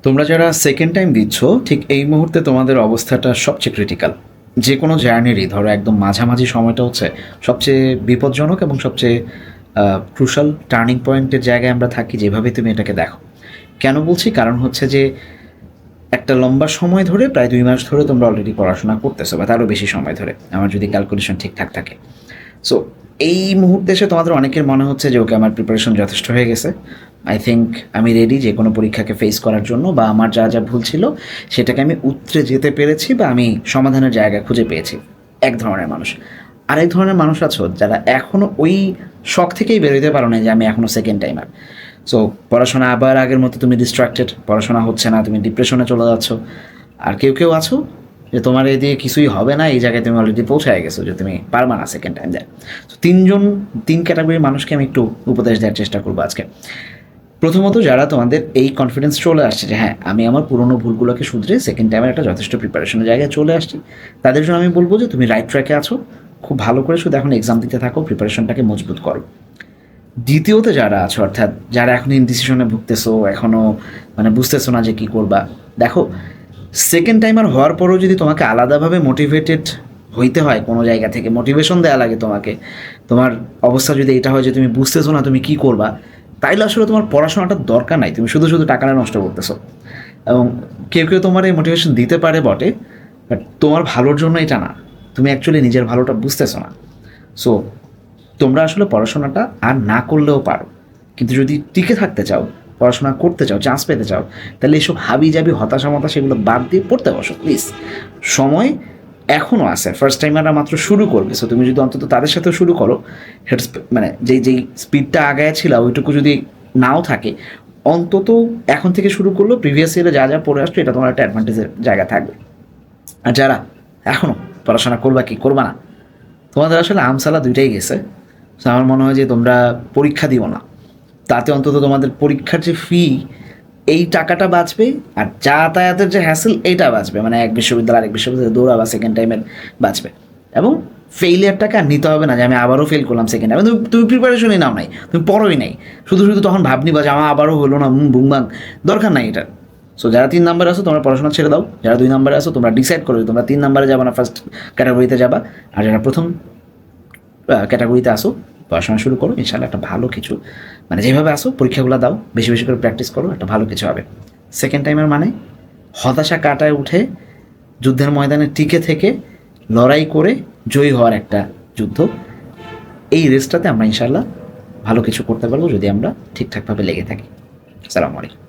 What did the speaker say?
তোমরা যারা second time দিচ্ছ ঠিক এই মুহূর্তে তোমাদের অবস্থাটা সবচেয়ে ক্রিটিক্যাল। যে কোনো জার্নিরই ধরো একদম মাঝামাঝি সময়টা হচ্ছে সবচেয়ে বিপজ্জনক এবং সবচেয়ে ক্রুশাল টার্নিং পয়েন্টের জায়গায় আমরা থাকি, যেভাবে তুমি এটাকে দেখো। কেন বলছি? কারণ হচ্ছে যে একটা লম্বা সময় ধরে, প্রায় 2 মাস ধরে তোমরা অলরেডি পড়াশোনা করতেছো, বা তারও বেশি সময় ধরে, আমার যদি ক্যালকুলেশন ঠিকঠাক থাকে। সো এই মুহূর্তে এসে তোমাদের অনেকের মনে হচ্ছে যে ওকে, আমার প্রিপারেশন যথেষ্ট হয়ে গেছে, আই থিঙ্ক আমি রেডি যে কোনো পরীক্ষাকে ফেস করার জন্য, বা আমার যা যা ভুল ছিল সেটাকে আমি উতরে যেতে পেরেছি, বা আমি সমাধানের জায়গা খুঁজে পেয়েছি। এক ধরনের মানুষ। আরেক ধরনের মানুষ আছো যারা এখনও ওই শখ থেকেই বেরোতে পারো না যে আমি এখনও সেকেন্ড টাইমার। সো পড়াশোনা আবার আগের মতো তুমি ডিস্ট্রাক্টেড, পড়াশোনা হচ্ছে না, তুমি ডিপ্রেশনে চলে যাচ্ছ। আর কেউ কেউ আছো যে তোমার এই দিয়ে কিছুই হবে না, এই জায়গায় তুমি অলরেডি পৌঁছায় গেছো যে তুমি পারবা না সেকেন্ড টাইম দেয়। তো তিন ক্যাটাগরির মানুষকে আমি একটু উপদেশ দেওয়ার চেষ্টা করবো আজকে। প্রথমত, যারা তোমাদের এই কনফিডেন্স চলে আসছে যে হ্যাঁ, আমি আমার পুরনো ভুলগুলোকে শুধরে সেকেন্ড টাইমের একটা যথেষ্ট প্রিপারেশনের জায়গায় চলে আসছি, তাদের জন্য আমি বলবো যে তুমি রাইট ট্র্যাকে আছো। খুব ভালো করে শুধু এখন এক্সাম দিতে থাকো, প্রিপারেশনটাকে মজবুত করো। দ্বিতীয়ত যারা আছো, অর্থাৎ যারা এখন ইনডিসিশনে ভুগতেছো, এখনও মানে বুঝতেছো না যে কী করবা, দেখো, সেকেন্ড টাইমার হওয়ার পরও যদি তোমাকে আলাদাভাবে মোটিভেটেড হইতে হয়, কোনো জায়গা থেকে মোটিভেশন দেওয়া লাগে তোমাকে, তোমার অবস্থা যদি এটা হয় যে তুমি বুঝতেছো না তুমি কী করবা, তাইলে আসলে তোমার পড়াশোনাটার দরকার নাই, তুমি শুধু শুধু টাকাটা নষ্ট করতেছো। এবং কেউ কেউ তোমার এই মোটিভেশন দিতে পারে বটে, বাট তোমার ভালোর জন্য এটা না, তুমি অ্যাকচুয়ালি নিজের ভালোটা বুঝতেছো না। সো তোমরা আসলে পড়াশোনাটা আর না করলেও পারো, কিন্তু যদি টিকে থাকতে চাও, পড়াশোনা করতে চাও, চান্স পেতে চাও, তাহলে এইসব হাবি জাবি হতাশা মতাশা এগুলো বাদ দিয়ে পড়তে বসো প্লিজ। সময় এখনও আছে, ফার্স্ট টাইমাররা মাত্র শুরু করবে। সো তুমি যদি অন্তত তাদের সাথেও শুরু করো, হেড মানে যেই স্পিডটা আগায় ছিল ওইটুকু যদি নাও থাকে, অন্তত এখন থেকে শুরু করলেও প্রিভিয়াস ইয়ারে যা যা পড়ে আসছো এটা তোমার একটা অ্যাডভান্টেজের জায়গা থাকবে। আর যারা এখনও পড়াশোনা করবা কি করবা না, তোমাদের আসলে আমসালা দুইটাই গেছে। তো আমার মনে হয় যে তোমরা পরীক্ষা দিও না, তাতে অন্তত তোমাদের পরীক্ষার যে ফি, এই টাকাটা বাঁচবে, আর যাতায়াতের যে হ্যাসেল এইটা বাঁচবে, মানে এক বিশ্ববিদ্যালয় আরেক বিশ্ববিদ্যালয়ে দৌড়া বা সেকেন্ড টাইমের বাঁচবে। এবং ফেইলিয়ারটাকে আর নিতে হবে না যে আমি আবারও ফেল করলাম সেকেন্ড টাইমে। তুমি প্রিপারেশনই নাও নাই, তুমি পড়োই নাই, শুধু শুধু তখন ভাবনি বা যে আমার আবারও হলো না, বুমবাং, দরকার নাই এটা। সো যারা 3 নম্বরে আসো তোমরা পড়াশোনা ছেড়ে দাও, যারা 2 নম্বরে আসো তোমরা ডিসাইড করো তোমরা 3 নম্বরে যাবা না ফার্স্ট ক্যাটাগরিতে যাবা। আর যারা প্রথম ক্যাটাগরিতে আসো, পড়াশোনা শুরু করো, ইনশাল্লাহ একটা ভালো কিছু, মানে যেভাবে আসো পরীক্ষাগুলো দাও, বেশি বেশি করে প্র্যাকটিস করো, একটা ভালো কিছু হবে। সেকেন্ড টাইমের মানে হতাশা কাটায় উঠে যুদ্ধের ময়দানে টিকে থেকে লড়াই করে জয়ী হওয়ার একটা যুদ্ধ। এই রেসটাতে আমরা ইনশাল্লাহ ভালো কিছু করতে পারবো যদি আমরা ঠিকঠাকভাবে লেগে থাকি। আসসালামু আলাইকুম।